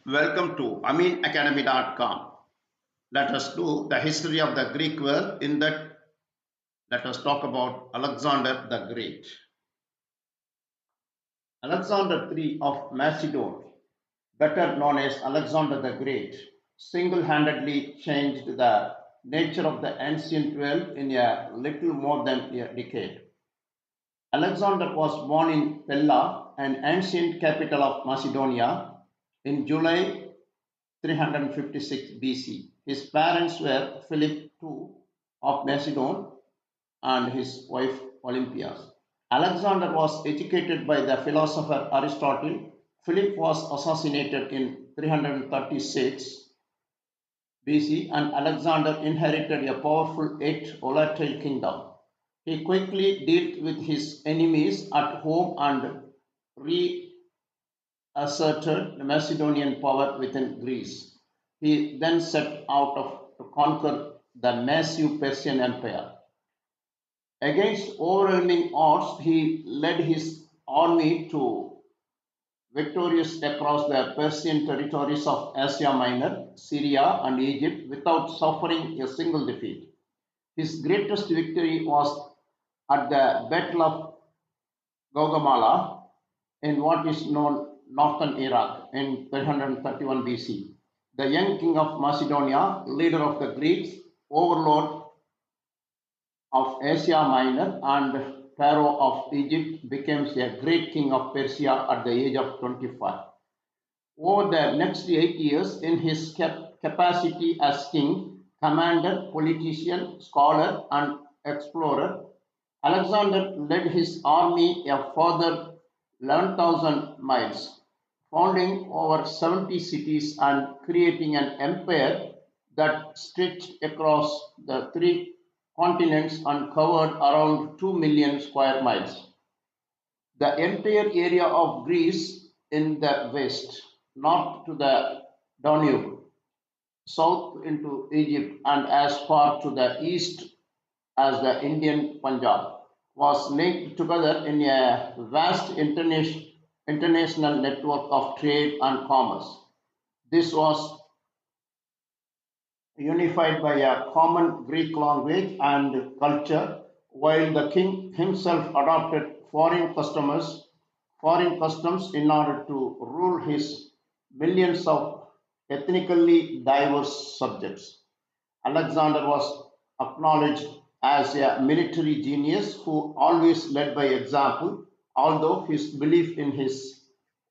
Welcome to AminAcademy.com. Let us do the history of the Greek world. In that, let us talk about Alexander the Great. Alexander III of Macedon, better known as Alexander the Great, single-handedly changed the nature of the ancient world in a little more than a decade. Alexander was born in Pella, an ancient capital of Macedonia, in July 356 BC. His parents were Philip II of Macedon and his wife Olympias. Alexander was educated by the philosopher Aristotle. Philip was assassinated in 336 BC, and Alexander inherited a powerful yet volatile kingdom. He quickly dealt with his enemies at home and reasserted the Macedonian power within Greece. He then set out to conquer the massive Persian Empire. Against overwhelming odds, he led his army to victorious across the Persian territories of Asia Minor, Syria, and Egypt without suffering a single defeat. His greatest victory was at the Battle of Gaugamela in what is known northern Iraq in 331 BC. The young king of Macedonia, leader of the Greeks, overlord of Asia Minor, and Pharaoh of Egypt, became a great king of Persia at the age of 25. Over the next 8 years, in his capacity as king, commander, politician, scholar, and explorer, Alexander led his army a further 11,000 miles, founding over 70 cities and creating an empire that stretched across the three continents and covered around 2 million square miles. The entire area of Greece in the west, north to the Danube, south into Egypt, and as far to the east as the Indian Punjab, was linked together in a vast international network of trade and commerce. This was unified by a common Greek language and culture, while the king himself adopted foreign customs in order to rule his millions of ethnically diverse subjects. Alexander was acknowledged as a military genius who always led by example, although his belief in his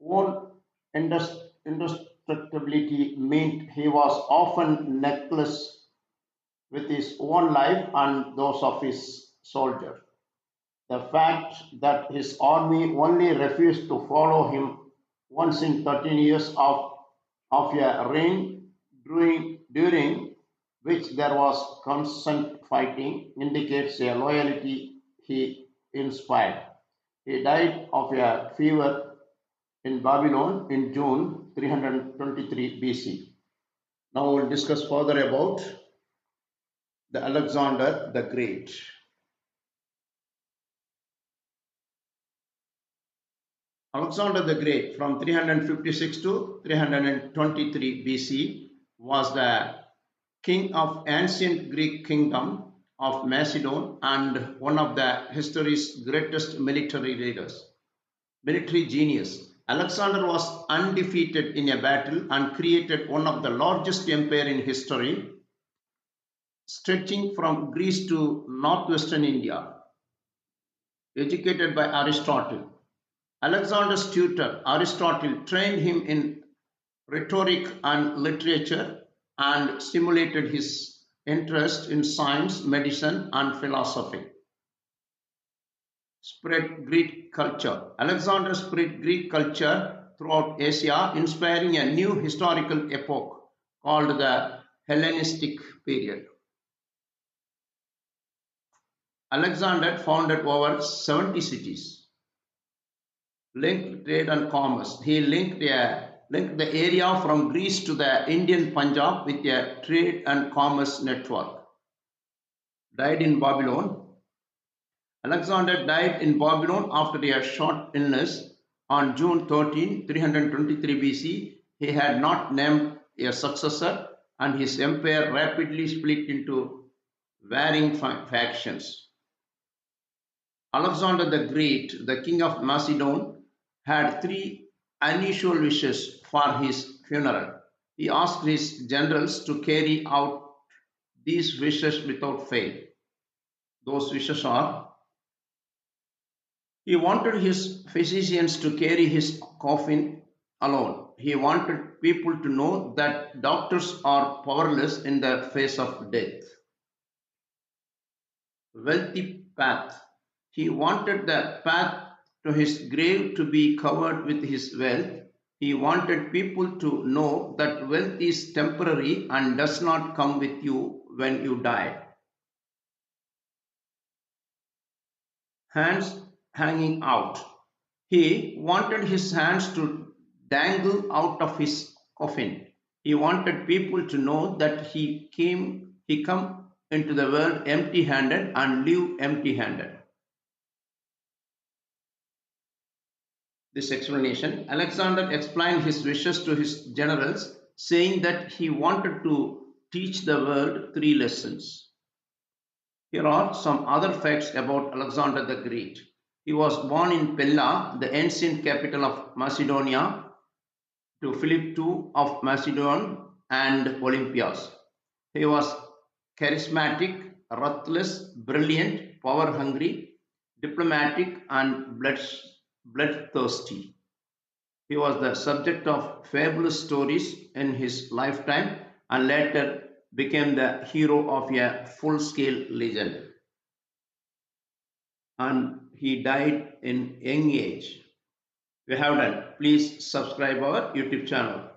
own indestructibility meant he was often neckless with his own life and those of his soldiers. The fact that his army only refused to follow him once in 13 years of a reign during which there was constant fighting indicates a loyalty he inspired. He died of a fever in Babylon in June 323 BC. Now we'll discuss further about the Alexander the Great. Alexander the Great from 356 to 323 BC was the king of ancient Greek kingdom of Macedon and one of the history's greatest military genius. Alexander was undefeated in a battle and created one of the largest empire in history, stretching from Greece to northwestern India. Educated by Aristotle, Alexander's tutor Aristotle trained him in rhetoric and literature and stimulated his interest in science, medicine, and philosophy. Spread Greek culture. Alexander spread Greek culture throughout Asia, inspiring a new historical epoch called the Hellenistic period. Alexander founded over 70 cities, linked trade and commerce. He linked the area from Greece to the Indian Punjab with a trade and commerce network. Died in Babylon. Alexander died in Babylon after a short illness on June 13, 323 BC. He had not named a successor, and his empire rapidly split into varying factions. Alexander the Great, the king of Macedon, had three unusual wishes for his funeral. He asked his generals to carry out these wishes without fail. Those wishes are: he wanted his physicians to carry his coffin alone. He wanted people to know that doctors are powerless in the face of death. Wealthy path. He wanted the path to his grave to be covered with his wealth. He wanted people to know that wealth is temporary and does not come with you when you die. Hands hanging out. He wanted his hands to dangle out of his coffin. He wanted people to know that he come into the world empty-handed and leave empty-handed. This explanation, Alexander explained his wishes to his generals, saying that he wanted to teach the world three lessons. Here are some other facts about Alexander the Great. He was born in Pella, the ancient capital of Macedonia, to Philip II of Macedon and Olympias. He was charismatic, ruthless, brilliant, power hungry, diplomatic, and bloodthirsty. He was the subject of fabulous stories in his lifetime and later became the hero of a full scale legend. And he died in young age. We have done. Please subscribe our YouTube channel.